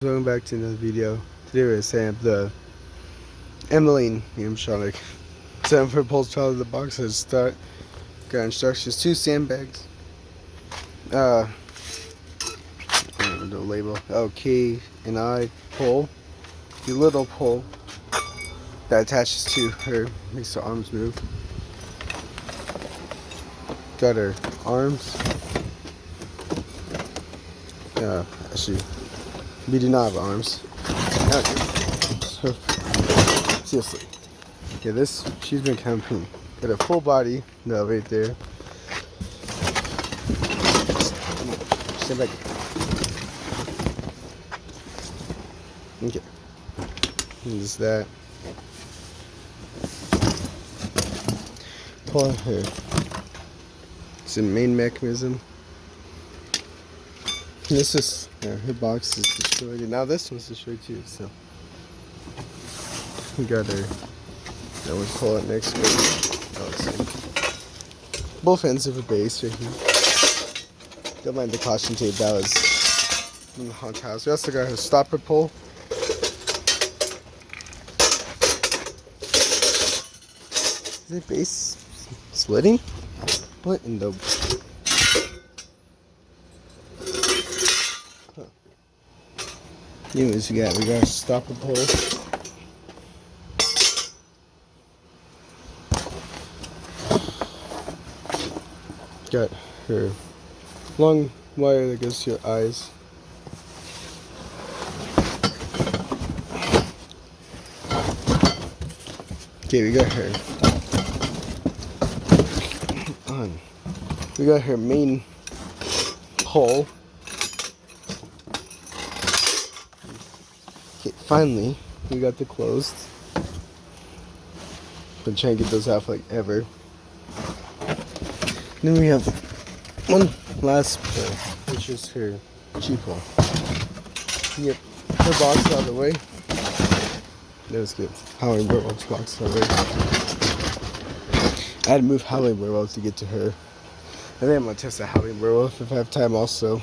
Welcome back to another video. Today we're setting up the Emmeline animatronic. Setting for pulse out of the box as start. Got instructions, 2 sandbags. The label. Okay, and I pull the little pole that attaches to her, makes her arms move. Got her arms. Actually, we do not have arms. So, seriously. Yeah, she's been camping. Got a full body, no, right there. Stand back. Okay. And just that. Pull out her. It's a main mechanism. This is her box is destroyed, and now this one's destroyed too. So we got her. That would pull it next week. Both ends of a base right here. Don't mind the caution tape, that was from the haunted house. We also got her stopper pole. Is it base splitting? What in the? Anyways, we got a stopper pole. Got her long wire that goes to your eyes. Okay, we got her. We got her main pole. Okay, finally, we got the closed. Been trying to get those out like ever. Then we have one last pole, which is her G pole. Get her box out of the way. Let's get Howling Werewolf's box out of the way. I had to move Howling Werewolf to get to her. I think I'm going to test the Howling Werewolf if I have time also.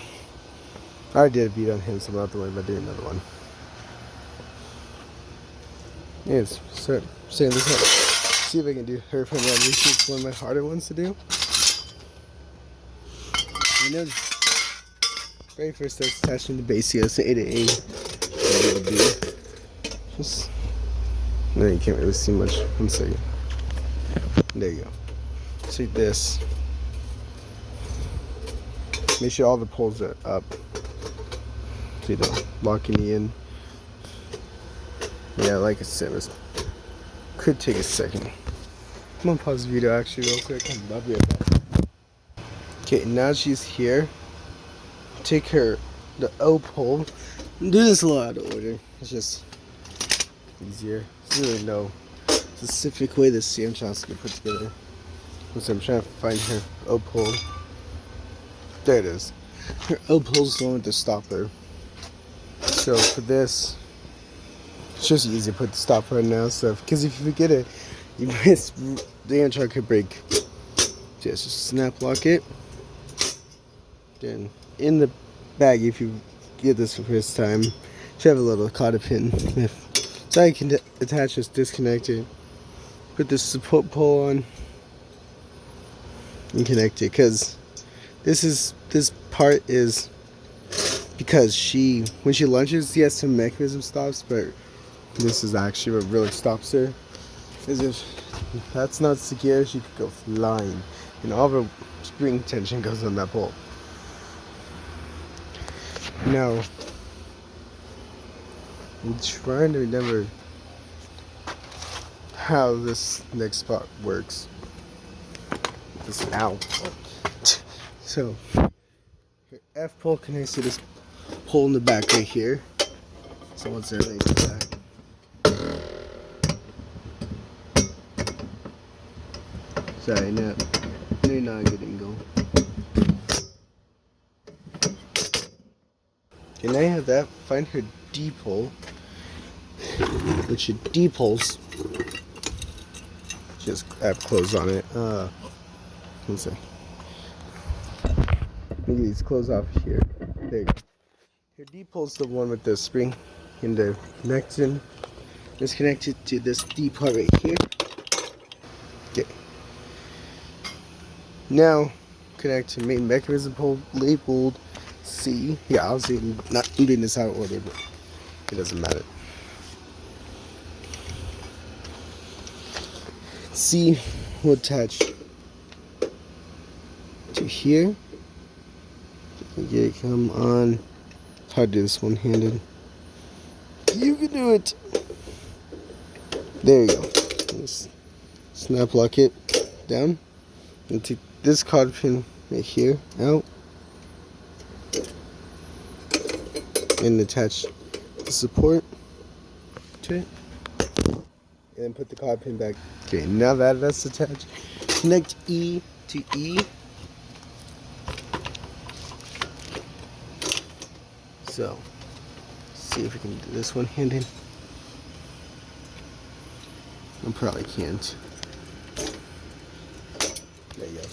I already did a beat on him, so I'm not have to worry about doing another one. Anyways, start setting this up. See if I can do her from that. It's one of my harder ones to do. And then, very first starts attaching the base here. So A to A. Just, no, you can't really see much. 1 second. There you go. See this. Make sure all the poles are up. So you don't lock any in. Yeah, like I said, this could take a second. I'm gonna pause the video actually real quick. I'll be right back. Okay, now she's here. Take the O pole. Do this a lot out of order. It's just easier. There's really no specific way this animatronic's gonna put together. So I'm trying to find her O pole. There it is. Her O pole's the one with the stopper. So for this, it's just easy to put the stopper in now. So because if you forget it, you miss the animatronic could break. Just snap lock it. Then in the bag, if you get this for the first time, you should have a little cotter pin. So you can attach this, disconnect it, put this support pole on, and connect it. Because this part is because when she lunges, yes, some mechanism stops, but this is actually what really stops her. Is if that's not secure, she could go flying, and all of her spring tension goes on that pole. Now, I'm trying to remember how this next spot works. This ow. So, your F pole connects to this pole in the back right here. So once everything goes back. Sorry, no, you're not a good angle. Okay, now you have that. Find her D pole, which your D poles just have clothes on it. Let's see. Maybe these clothes off here. There you go. Here, D pulls the one with the spring in the connection. It's connected to this D part right here. Okay. Now, connect to main mechanism pole labeled C. Yeah, obviously I'm doing this out of order, but it doesn't matter. C will attach to here. Okay, come on. It's hard to do this one-handed. You can do it. There you go. Just snap lock it down and take this card pin right here out and attach the support to it, and then put the card pin back. Okay, now that that's attached, connect E to E. So, see if we can do this one-handed. I probably can't. There you go.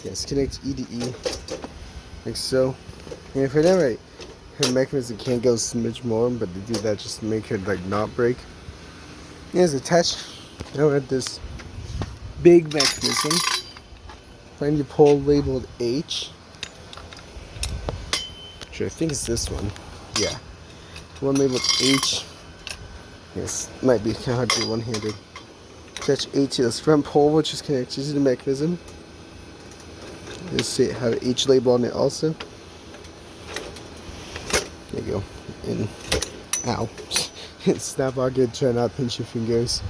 Yes, connect E to E, like so. And if I did right, her mechanism can't go a smidge more, but to do that just to make her like not break. It is attached. Now at this big mechanism. Find your pole labeled H. Sure, I think it's this one. Yeah. One labeled H. Yes, might be kind of hard to do one-handed. Attach H to this front pole, which is connected to the mechanism. Just see have an H label on it also. There you go. And ow. Snap lock it, try not to pinch your fingers.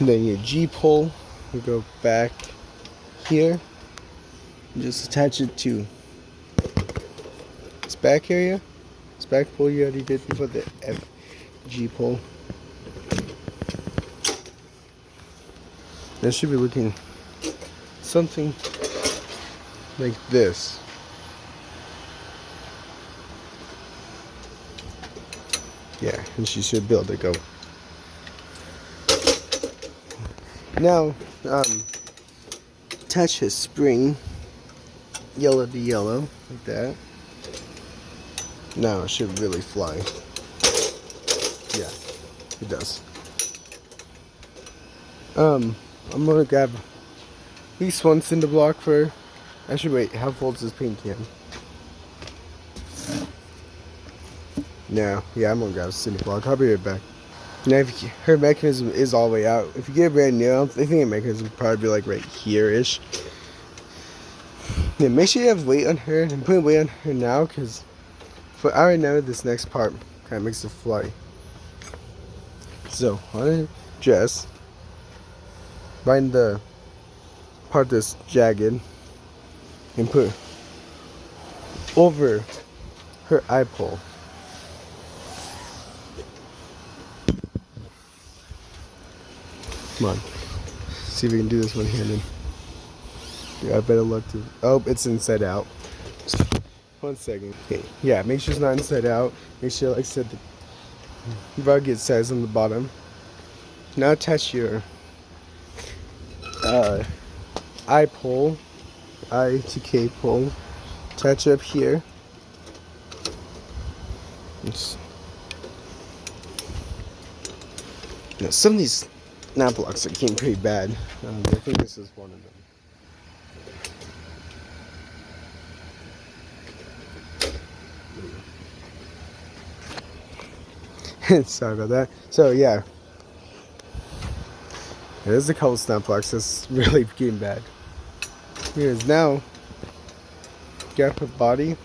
And then your G pole, you go back here. And just attach it to this back area. This back pole you already did before the F G pole. That should be looking something like this. Yeah, and she should be able to go. Now, attach his spring, yellow to yellow, like that. Now it should really fly. Yeah, it does. I'm gonna grab at least one cinder block for. Actually, wait. How full is this paint can? No, yeah, I'm gonna grab a cinder block. I'll be right back. Now, if her mechanism is all the way out. If you get a brand new, I think the mechanism would probably be like right here-ish. Yeah, make sure you have weight on her and put weight on her now, because I already know this next part kind of makes it fly. So on a dress, find the part that's jagged and put over her eye pole. Come on, see if we can do this one-handed. Yeah, I better luck to. Oh, it's inside out. 1 second. Okay, yeah, make sure it's not inside out. Make sure, like I said, the rugged size on the bottom. Now attach your eye pole, I to K pole. Attach up here. Now, some of these knot blocks are getting pretty bad. I think this is one of them. Sorry about that. So yeah, there's a couple snap blocks that's really getting bad. Here's now. Grab her body.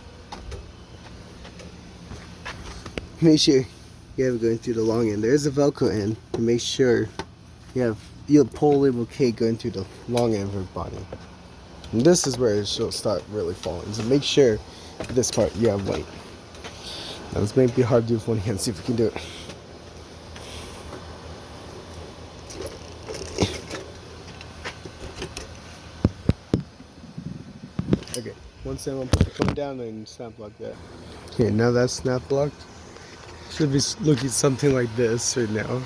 Make sure you have it going through the long end. There's a Velcro end to make sure you have your pole label K going through the long end of her body. And this is where she'll start really falling. So make sure this part you have weight. Now this may be hard to do with one hand. See if we can do it. Okay, once I'm gonna put the phone down and snap block that. Okay, now that's snap blocked. Should be looking something like this right now.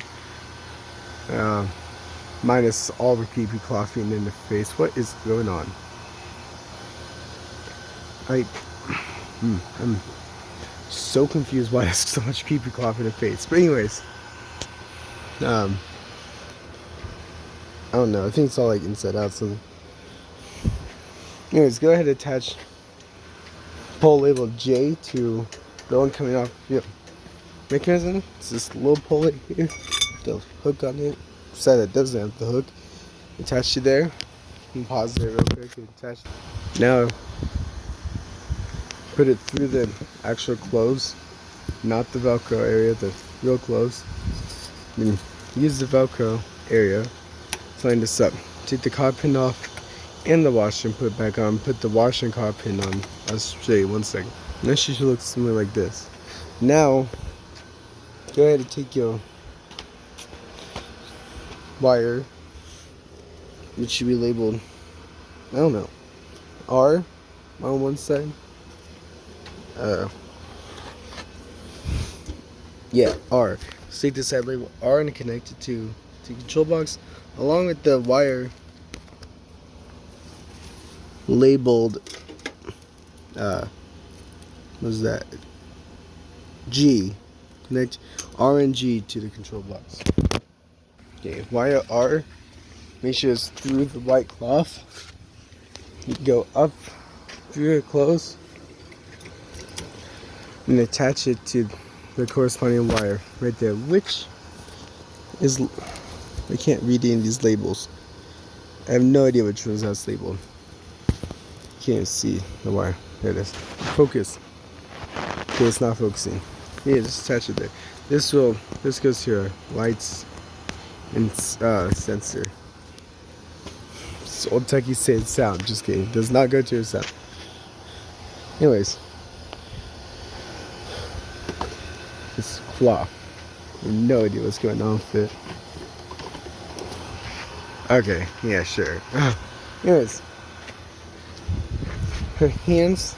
Minus all the creepy coughing in the face. What is going on? I'm so confused why there's so much pee cloth off in the face. But anyways, I don't know. I think it's all like inside out. So, anyways, go ahead and attach pole label J to the one coming off. Yep. Mechanism. It's this little pull right here, the hook on it. Side that doesn't have the hook. Attach it there. And pause it real quick and attach it. Now put it through the actual clothes, not the Velcro area, the real clothes. Then use the Velcro area to line this up. Take the cob pin off and the washer and put it back on. Put the washer and cob pin on. I'll show you 1 second. And this should look something like this. Now go ahead and take your wire, which should be labeled, I don't know, R on one side. Yeah, R. So take this side label R and connect it to the control box, along with the wire labeled, what was that? G. Connect R and G to the control box. Okay, wire R, make sure it's through the white cloth. You go up through it close and attach it to the corresponding wire right there, which is, I can't read any of these labels. I have no idea which one's that's labeled. Can't see the wire. There it is. Focus. Okay, it's not focusing. Yeah, just attach it there. This goes to your lights and sensor. It's old techie saying sound. Just kidding. It does not go to your sound. Anyways, this cloth. I have no idea what's going on with it. Okay, yeah, sure. Anyways, her hands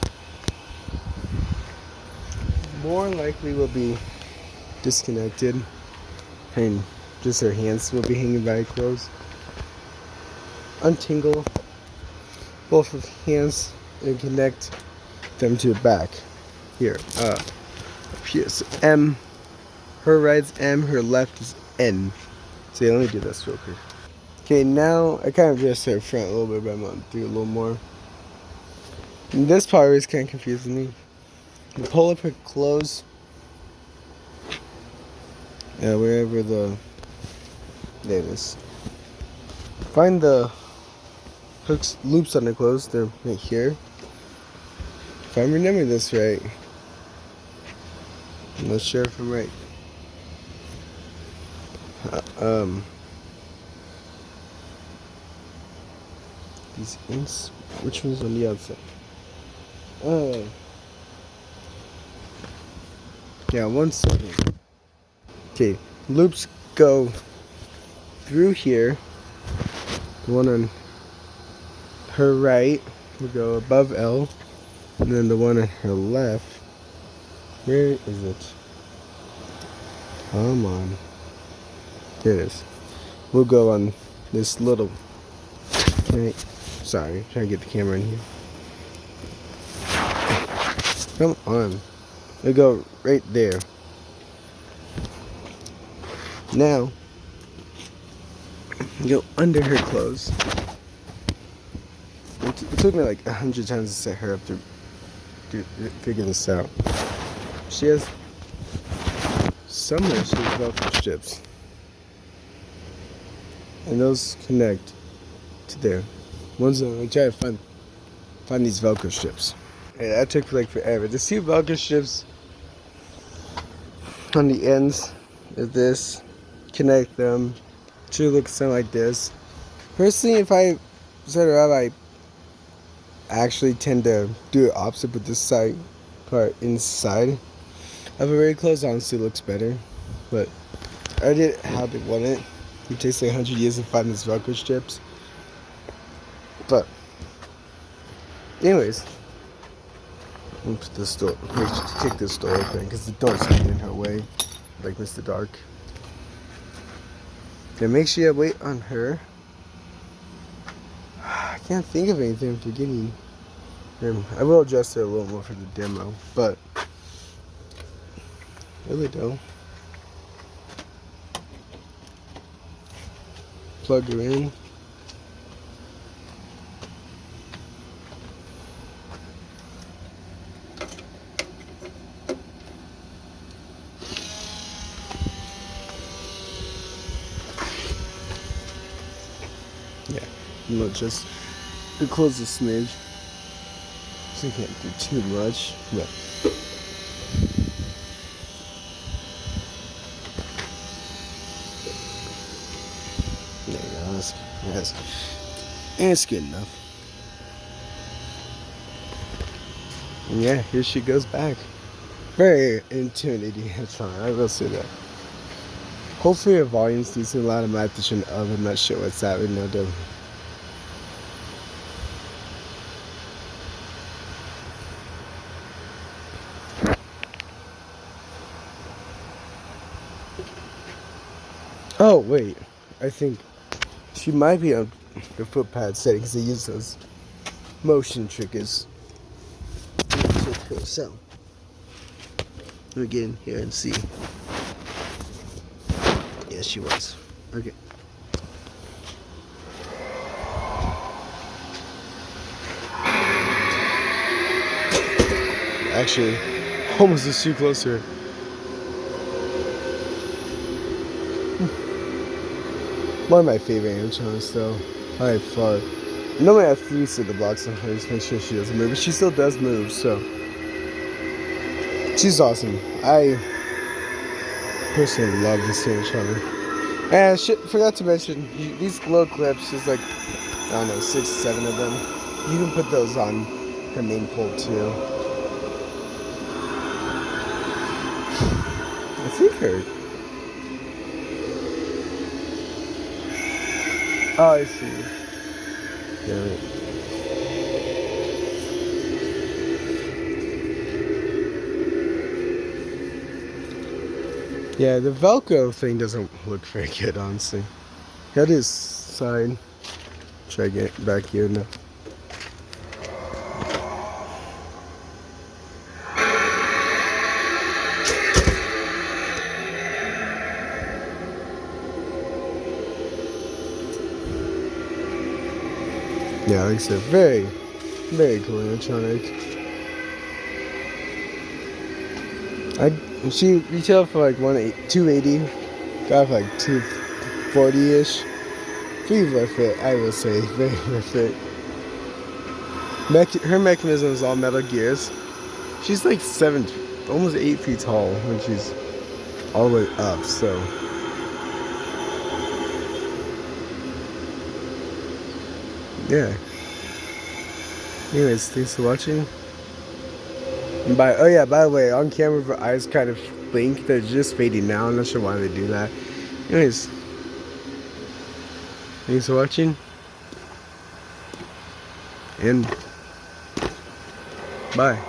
more likely will be disconnected, and just her hands will be hanging by her clothes. Untangle both of hands and connect them to the back. Here, up here. So M, her right's M, her left is N. So yeah, let me do this real quick. Okay, now I kind of just her front a little bit, but I'm gonna do a little more. And this part is kind of confusing me. You pull up her clothes, wherever there it is. Find the hooks, loops on the clothes. They're right here. If I'm remembering this right, I'm not sure if I'm right. These ends. Which one's on the outside? Yeah, 1 second. Okay, loops go through here. The one on her right will go above L, and then the one on her left, where is it? Come on. There it is. We'll go on this little, sorry, trying to get the camera in here. Come on. We'll go right there. Now, go under her clothes. It took me like 100 times to set her up to figure this out. She has somewhere she has Velcro strips, and those connect to there. One's I try to find these Velcro strips. And that took like forever. The 2 Velcro strips on the ends of this, connect them. Should look something like this. Personally, if I set her up, I actually tend to do it opposite, but this side part inside of a very close honestly looks better. But I did how they want it. It takes like 100 years to find these Velcro strips. But anyways, I'm gonna put this door, kick this door open because the door's getting in her way, like Mr. Dark. And make sure you have weight on her. I can't think of anything I'm forgetting. And I will adjust it a little more for the demo, but really don't. Plug her in. Yeah, we'll just close the smidge so you can't do too much. Yeah. There you go. That's good enough. And yeah, here she goes back. Very intimidating headphone, I will say that. Hopefully her volume's decent. A lot of my position of. I'm not sure what's that right now though. Oh wait, I think she might be on the foot pad setting because they use those motion triggers. So let me get in here and see. Yes, she was. Okay. Actually, almost is too close to her. One of my favorite animatronics though, by far. Normally I have 3 cinder blocks on her to make sure she doesn't move, but she still does move, so. She's awesome. I personally love this animatronic. And shit, forgot to mention, these glow clips, there's like, I don't know, 6, 7 of them. You can put those on her main pole too. I think her. Oh, I see. Yeah. Yeah, the Velcro thing doesn't look very good, honestly. That is side. Try to get it back here now. Yeah, like I said, very, very cool animatronic. She retailed for like $280, got for like $240-ish. Pretty worth it, I will say, very worth it. Her mechanism is all Metal Gears. She's like almost 8 feet tall when she's all the way up, so. Yeah. Anyways, thanks for watching. And by the way, on camera her eyes kind of blink. They're just fading now. I'm not sure why they do that. Anyways, thanks for watching. And bye.